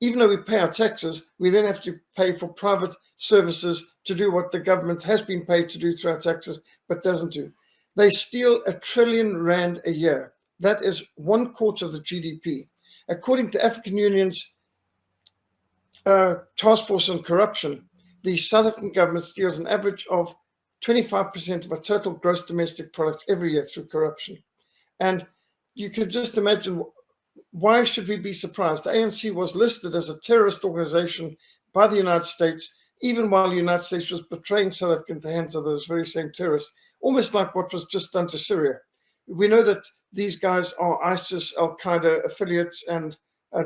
even though we pay our taxes, we then have to pay for private services to do what the government has been paid to do through our taxes, but doesn't do. They steal R1 trillion a year. That is 1/4 of the GDP. According to African Union's Task Force on Corruption, the South African government steals an average of 25% of our total gross domestic product every year through corruption. And you can just imagine, why should we be surprised? The ANC was listed as a terrorist organization by the United States, even while the United States was betraying South Africa into the hands of those very same terrorists, almost like what was just done to Syria. We know that these guys are ISIS, Al-Qaeda affiliates and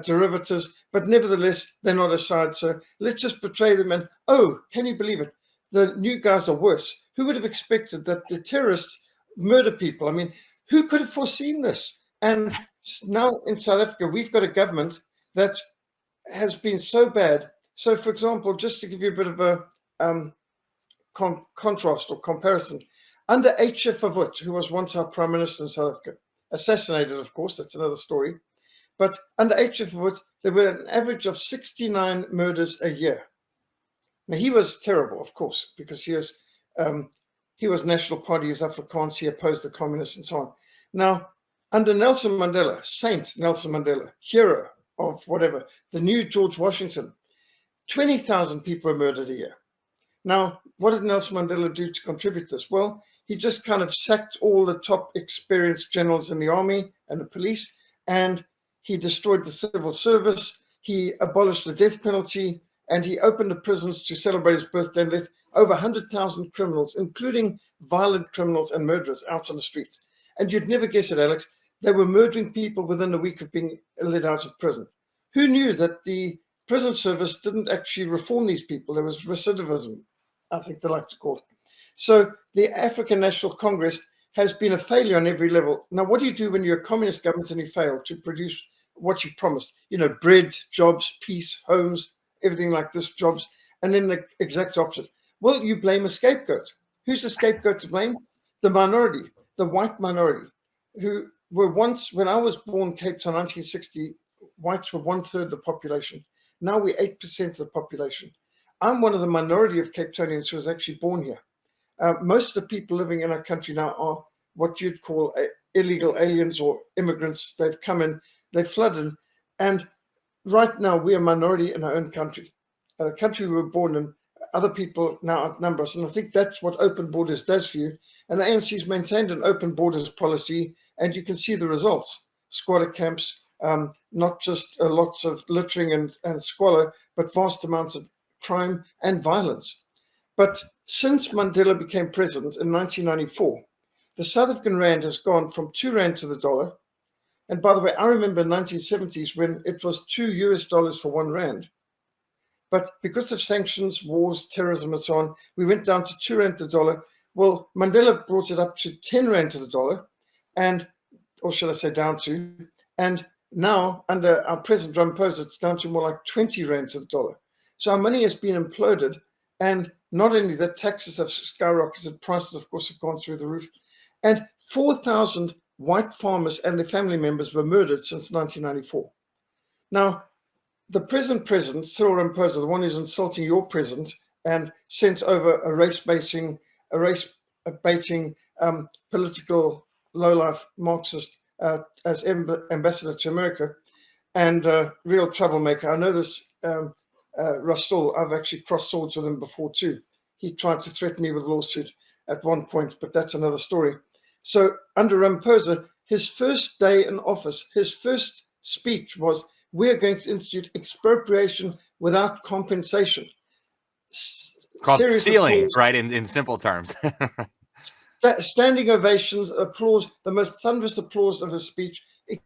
derivatives, but nevertheless, they're not aside. So let's just betray them. And, oh, can you believe it? The new guys are worse. Who would have expected that the terrorists murder people? I mean, who could have foreseen this? And now in South Africa, we've got a government that has been so bad. So, for example, just to give you a bit of a contrast or comparison, under H.F. Verwoerd, who was once our prime minister in South Africa, assassinated, of course, that's another story. But under H.F. Verwoerd, there were an average of 69 murders a year. Now, he was terrible, of course, because he was National Party, he's Afrikaans, he opposed the communists and so on. Now, under Nelson Mandela, Saint Nelson Mandela, hero of whatever, the new George Washington, 20,000 people were murdered a year. Now, what did Nelson Mandela do to contribute to this? Well, he just kind of sacked all the top experienced generals in the army and the police, and he destroyed the civil service, he abolished the death penalty, and he opened the prisons to celebrate his birthday and let over 100,000 criminals, including violent criminals and murderers, out on the streets. And you'd never guess it, Alex, they were murdering people within a week of being let out of prison. Who knew that the prison service didn't actually reform these people? There was recidivism, I think they like to call it. So the African National Congress has been a failure on every level. Now, what do you do when you're a communist government and you fail to produce what you promised? You know, bread, jobs, peace, homes, everything like this, jobs, and then the exact opposite. Well, you blame a scapegoat. Who's the scapegoat to blame? The minority, the white minority, who were once, when I was born, Cape Town, 1960, whites were 1/3 of the population. Now we're 8% of the population. I'm one of the minority of Cape Townians who was actually born here. Most of the people living in our country now are what you'd call illegal aliens or immigrants. They've come in, they've flooded, and right now we're a minority in our own country. The country we were born in, other people now outnumber us, and I think that's what open borders does for you. And the ANC's maintained an open borders policy, and you can see the results. Squatter camps, not just lots of littering and squalor, but vast amounts of crime and violence. But since Mandela became president in 1994, the South African rand has gone from 2 rand to the dollar. And by the way, I remember 1970s when it was $2 for 1 rand. But because of sanctions, wars, terrorism, and so on, we went down to 2 rand to the dollar. Well, Mandela brought it up to 10 rand to the dollar, and, or should I say down to, and now under our President Ramaphosa, it's down to more like 20 rand to the dollar. So our money has been imploded, and Not only that, taxes have skyrocketed, prices, of course, have gone through the roof. And 4,000 white farmers and their family members were murdered since 1994. Now, the present president, Cyril Ramaphosa, the one who's insulting your president and sent over a race-baiting political lowlife Marxist as ambassador to America, and real troublemaker. I know this Russell. I've actually crossed swords with him before too. He tried to threaten me with a lawsuit at one point, but that's another story. So under Ramaphosa, his first day in office, his first speech was, "We're going to institute expropriation without compensation." Called stealing, applause, right? In simple terms. standing ovations, applause, the most thunderous applause of his speech,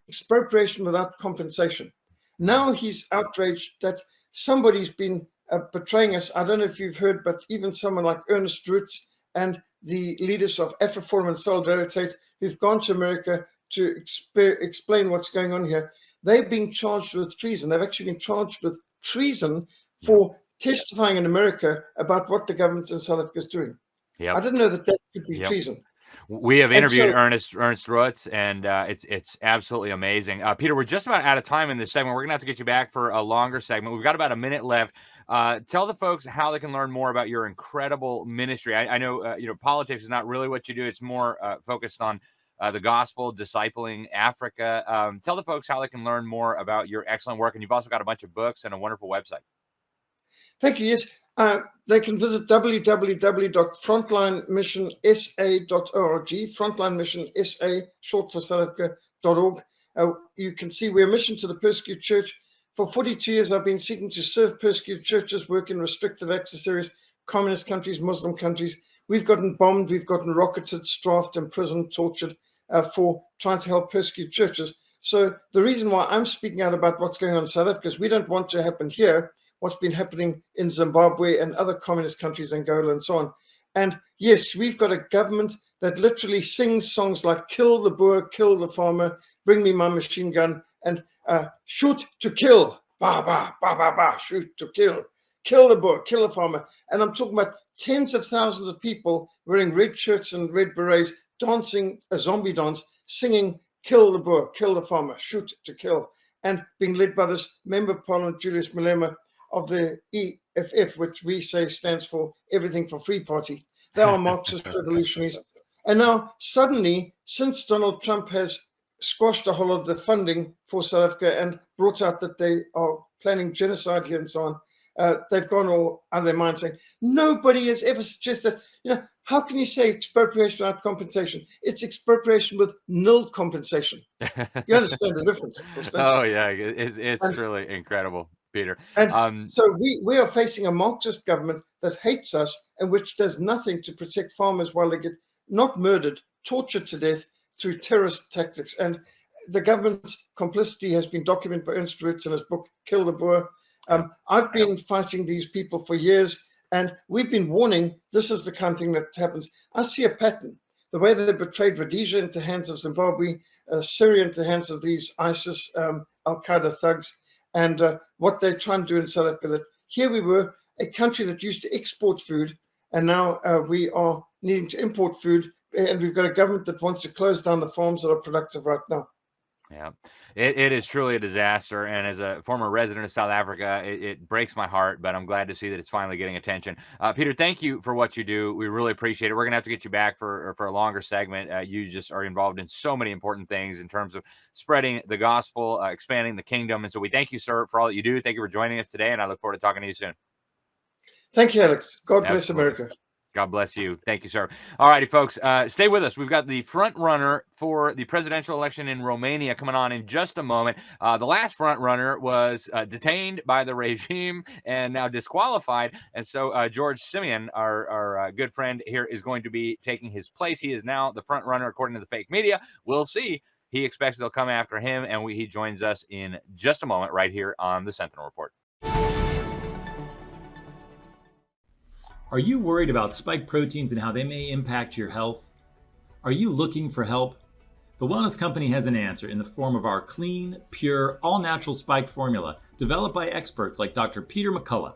expropriation without compensation. Now he's outraged that somebody's been betraying us. I don't know if you've heard, but even someone like Ernest Roots and the leaders of AfriForum and Solidarity who've gone to America to explain what's going on here, they've been charged with treason. They've actually been charged with treason for testifying in America about what the government in South Africa is doing. I didn't know that could be treason. We have interviewed Ernest Roots, and it's absolutely amazing. Peter, we're just about out of time in this segment. We're going to have to get you back for a longer segment. We've got about a minute left. Tell the folks how they can learn more about your incredible ministry. I know, politics is not really what you do. It's more focused on the gospel, discipling Africa. Tell the folks how they can learn more about your excellent work. And you've also got a bunch of books and a wonderful website. Thank you. Yes. They can visit www.frontlinemissionsa.org, Frontline Mission SA, short for South Africa.org. You can see we're a mission to the persecuted church. For 42 years, I've been seeking to serve persecuted churches, work in restricted access areas, communist countries, Muslim countries. We've gotten bombed, we've gotten rocketed, strafed, imprisoned, tortured for trying to help persecuted churches. So the reason why I'm speaking out about what's going on in South Africa is we don't want to happen here what's been happening in Zimbabwe and other communist countries, Angola and so on. And yes, we've got a government that literally sings songs like "Kill the Boer, kill the farmer, bring me my machine gun," and "Shoot to kill, ba ba ba ba ba, shoot to kill the Boer, kill the farmer." And I'm talking about tens of thousands of people wearing red shirts and red berets, dancing a zombie dance, singing "Kill the Boer, kill the farmer, shoot to kill," and being led by this Member of Parliament, Julius Malema, of the EFF, which we say stands for Everything for Free Party. They are Marxist revolutionaries. And now suddenly, since Donald Trump has squashed a whole lot of the funding for South Africa and brought out that they are planning genocide here and so on, they've gone all out of their mind saying, nobody has ever suggested, how can you say expropriation without compensation? It's expropriation with nil compensation. You understand the difference, of course, Oh, yeah, it's truly incredible, Peter. And so we are facing a Marxist government that hates us and which does nothing to protect farmers while they get not murdered, tortured to death through terrorist tactics. And the government's complicity has been documented by Ernst Roots in his book, Kill the Boer. I've been fighting these people for years, and we've been warning this is the kind of thing that happens. I see a pattern. The way that they betrayed Rhodesia into the hands of Zimbabwe, Syria into the hands of these ISIS, Al-Qaeda thugs, and what they're trying to do in South Africa. That here we were, a country that used to export food, and now we are needing to import food, and we've got a government that wants to close down the farms that are productive right now. Yeah, it is truly a disaster. And as a former resident of South Africa, it breaks my heart, but I'm glad to see that it's finally getting attention. Peter, thank you for what you do. We really appreciate it. We're going to have to get you back for a longer segment. You just are involved in so many important things in terms of spreading the gospel, expanding the kingdom. And so we thank you, sir, for all that you do. Thank you for joining us today, and I look forward to talking to you soon. Thank you, Alex. God bless America. God bless you. Thank you, sir. All righty, folks. Stay with us. We've got the front runner for the presidential election in Romania coming on in just a moment. The last front runner was detained by the regime and now disqualified. And so George Simion, our good friend here, is going to be taking his place. He is now the front runner, according to the fake media. We'll see. He expects they'll come after him, and he joins us in just a moment right here on the Sentinel Report. Are you worried about spike proteins and how they may impact your health? Are you looking for help? The Wellness Company has an answer in the form of our clean, pure, all-natural spike formula developed by experts like Dr. Peter McCullough.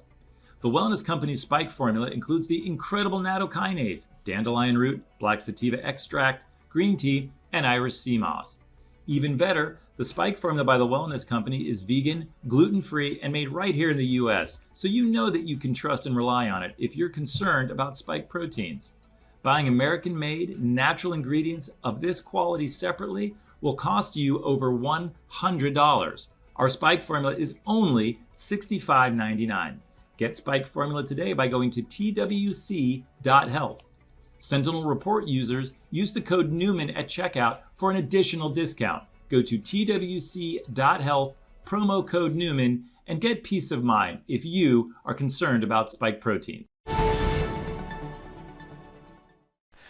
The wellness company's spike formula includes the incredible nattokinase, dandelion root, black sativa extract, green tea, and Irish sea moss. Even better, the spike formula by the wellness company is vegan, gluten-free, and made right here in the US, so you know that you can trust and rely on it if you're concerned about spike proteins. Buying American-made, natural ingredients of this quality separately will cost you over $100. Our spike formula is only $65.99. Get Spike Formula today by going to twc.health. Sentinel Report users use the code Newman at checkout for an additional discount. Go to twc.health, promo code Newman, and get peace of mind if you are concerned about spike protein.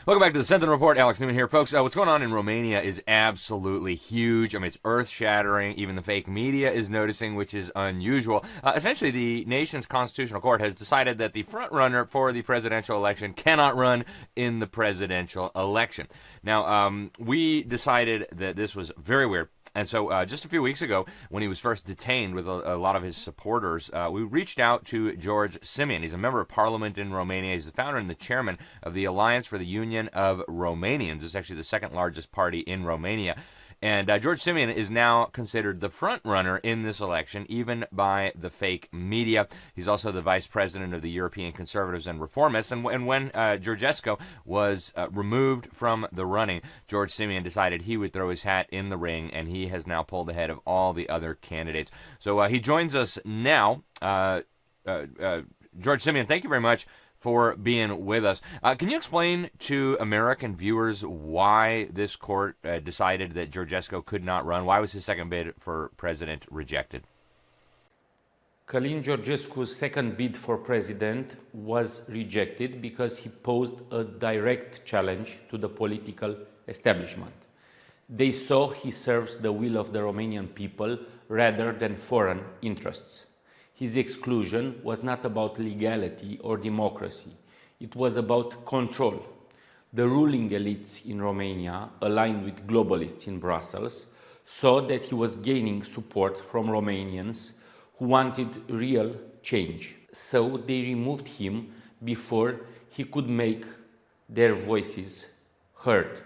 Welcome back to the Sentinel Report. Alex Newman here. Folks, what's going on in Romania is absolutely huge. I mean, it's earth-shattering. Even the fake media is noticing, which is unusual. Essentially, the nation's constitutional court has decided that the frontrunner for the presidential election cannot run in the presidential election. Now, we decided that this was very weird. And so just a few weeks ago, when he was first detained with a lot of his supporters, we reached out to George Simion. He's a member of parliament in Romania. He's the founder and the chairman of the Alliance for the Union of Romanians. It's actually the second largest party in Romania. And George Simion is now considered the front runner in this election, even by the fake media. He's also the vice president of the European Conservatives and Reformists. And when Georgescu was removed from the running, George Simion decided he would throw his hat in the ring, and he has now pulled ahead of all the other candidates. So he joins us now. George Simion, thank you very much for being with us. Can you explain to American viewers why this court decided that Georgescu could not run? Why was his second bid for president rejected? Călin Georgescu's second bid for president was rejected because he posed a direct challenge to the political establishment. They saw he serves the will of the Romanian people rather than foreign interests. His exclusion was not about legality or democracy. It was about control. The ruling elites in Romania, aligned with globalists in Brussels, saw that he was gaining support from Romanians who wanted real change. So they removed him before he could make their voices heard.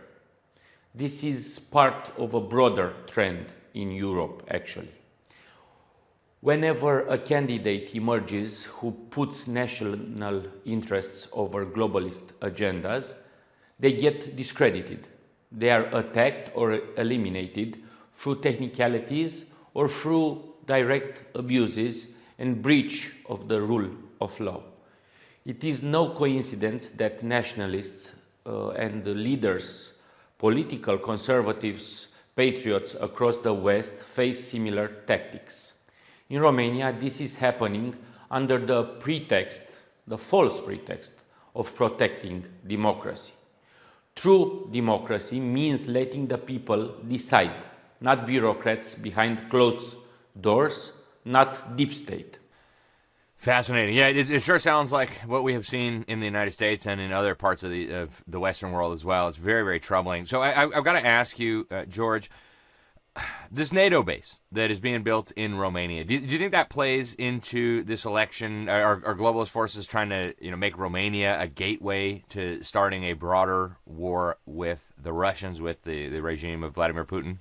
This is part of a broader trend in Europe, actually. Whenever a candidate emerges who puts national interests over globalist agendas, they get discredited. They are attacked or eliminated through technicalities or through direct abuses and breach of the rule of law. It is no coincidence that nationalists and the leaders, political conservatives, patriots across the West face similar tactics. In Romania, this is happening under the pretext, the false pretext, of protecting democracy. True democracy means letting the people decide, not bureaucrats behind closed doors, not deep state. Fascinating. Yeah, it sure sounds like what we have seen in the United States and in other parts of the Western world as well. It's very, very troubling. So I've got to ask you, George, this NATO base that is being built in Romania, do you think that plays into this election? Are globalist forces trying to make Romania a gateway to starting a broader war with the Russians, with the regime of Vladimir Putin?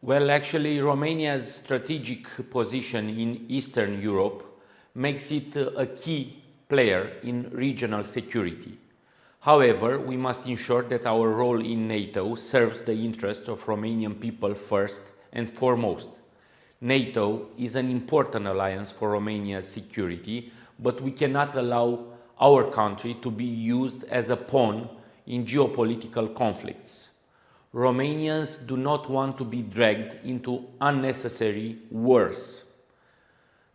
Well, actually, Romania's strategic position in Eastern Europe makes it a key player in regional security. However, we must ensure that our role in NATO serves the interests of Romanian people first and foremost. NATO is an important alliance for Romania's security, but we cannot allow our country to be used as a pawn in geopolitical conflicts. Romanians do not want to be dragged into unnecessary wars.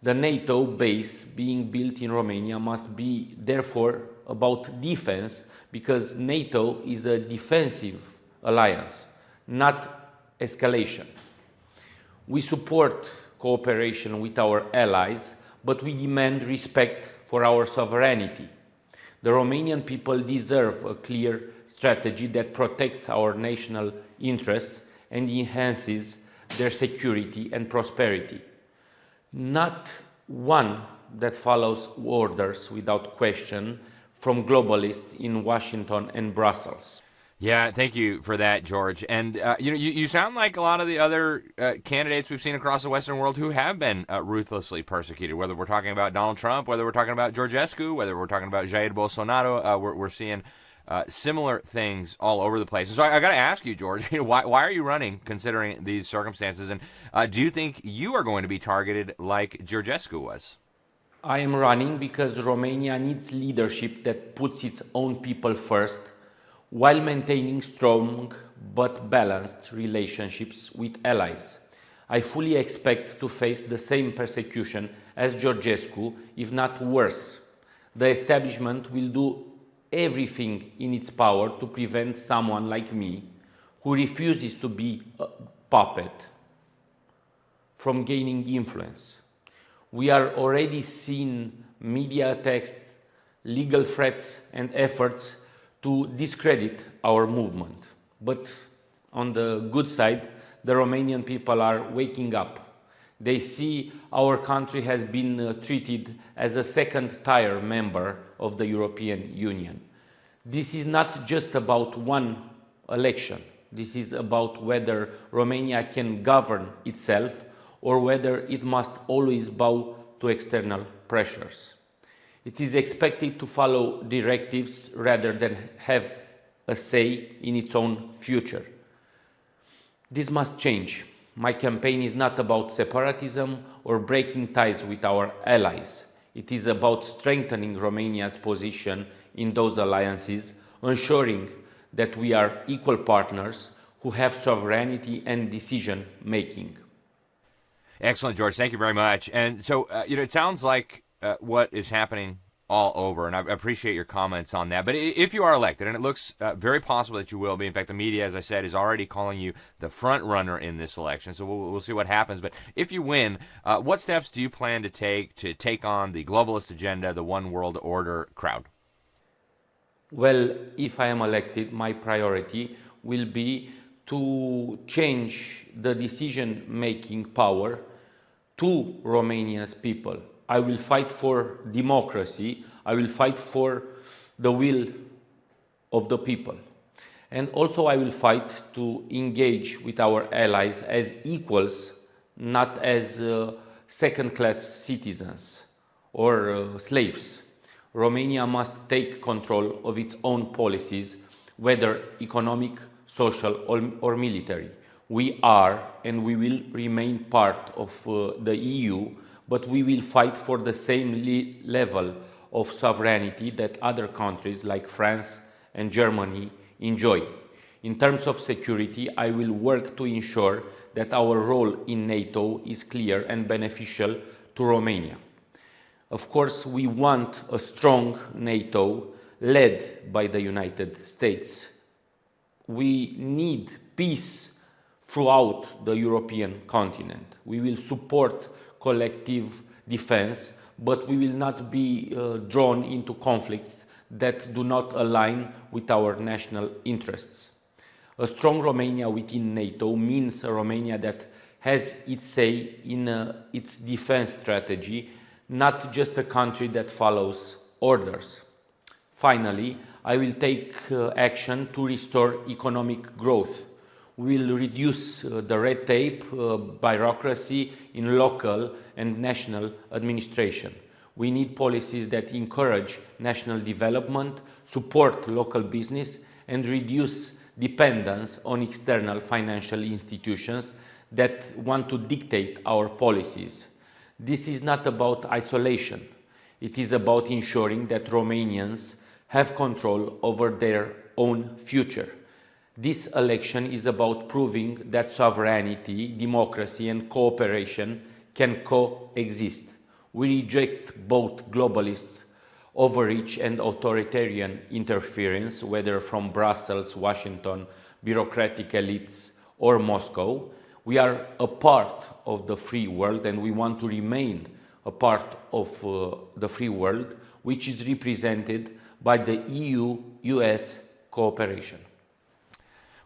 The NATO base being built in Romania must be, therefore, about defense, because NATO is a defensive alliance, not escalation. We support cooperation with our allies, but we demand respect for our sovereignty. The Romanian people deserve a clear strategy that protects our national interests and enhances their security and prosperity. Not one that follows orders without question from globalists in Washington and Brussels. Yeah, thank you for that, George. And you sound like a lot of the other candidates we've seen across the Western world who have been ruthlessly persecuted. Whether we're talking about Donald Trump, whether we're talking about Georgescu, whether we're talking about Jair Bolsonaro, we're seeing similar things all over the place. And so I got to ask you, George, why are you running considering these circumstances? And do you think you are going to be targeted like Georgescu was? I am running because Romania needs leadership that puts its own people first, while maintaining strong but balanced relationships with allies. I fully expect to face the same persecution as Georgescu, if not worse. The establishment will do everything in its power to prevent someone like me, who refuses to be a puppet, from gaining influence. We are already seeing media attacks, legal threats, and efforts to discredit our movement. But on the good side, the Romanian people are waking up. They see our country has been treated as a second-tier member of the European Union. This is not just about one election. This is about whether Romania can govern itself or whether it must always bow to external pressures. It is expected to follow directives rather than have a say in its own future. This must change. My campaign is not about separatism or breaking ties with our allies. It is about strengthening Romania's position in those alliances, ensuring that we are equal partners who have sovereignty and decision-making. Excellent, George. Thank you very much. And so, it sounds like what is happening all over, and I appreciate your comments on that. But if you are elected, and it looks very possible that you will be, in fact, the media, as I said, is already calling you the front runner in this election, so we'll see what happens. But if you win, what steps do you plan to take on the globalist agenda, the one world order crowd? Well, if I am elected, my priority will be to change the decision-making power to Romania's people. I will fight for democracy. I will fight for the will of the people. And also I will fight to engage with our allies as equals, not as second-class citizens or slaves. Romania must take control of its own policies, whether economic, social, or military. We are and we will remain part of the EU, but we will fight for the same level of sovereignty that other countries like France and Germany enjoy. In terms of security, I will work to ensure that our role in NATO is clear and beneficial to Romania. Of course, we want a strong NATO led by the United States. We need peace throughout the European continent. We will support collective defense, but we will not be drawn into conflicts that do not align with our national interests. A strong Romania within NATO means a Romania that has its say in its defense strategy, not just a country that follows orders. Finally, I will take action to restore economic growth. We will reduce the red tape, bureaucracy in local and national administration. We need policies that encourage national development, support local business, and reduce dependence on external financial institutions that want to dictate our policies. This is not about isolation. It is about ensuring that Romanians have control over their own future. This election is about proving that sovereignty, democracy, and cooperation can coexist. We reject both globalist overreach and authoritarian interference, whether from Brussels, Washington, bureaucratic elites, or Moscow. We are a part of the free world, and we want to remain a part of the free world, which is represented by the EU-US cooperation.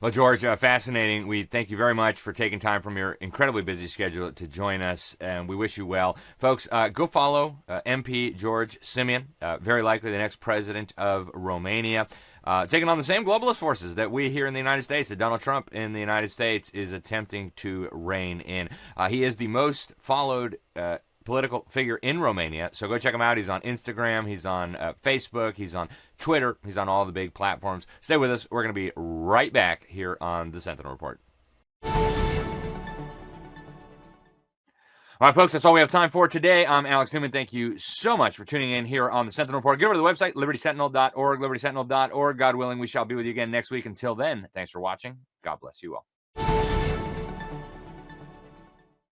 Well, George, fascinating. We thank you very much for taking time from your incredibly busy schedule to join us, and we wish you well. Folks, go follow MP George Simion, very likely the next president of Romania, taking on the same globalist forces that we here in the United States, that Donald Trump in the United States is attempting to rein in. He is the most followed political figure in Romania, so go check him out. He's on Instagram, he's on Facebook, he's on Twitter, he's on all the big platforms. Stay with us. We're going to be right back here on the Sentinel Report. All right, folks, that's all we have time for today. I'm Alex Newman. Thank you so much for tuning in here on the Sentinel Report. Get over to the website, libertysentinel.org, libertysentinel.org. God willing, we shall be with you again next week. Until then, thanks for watching. God bless you all.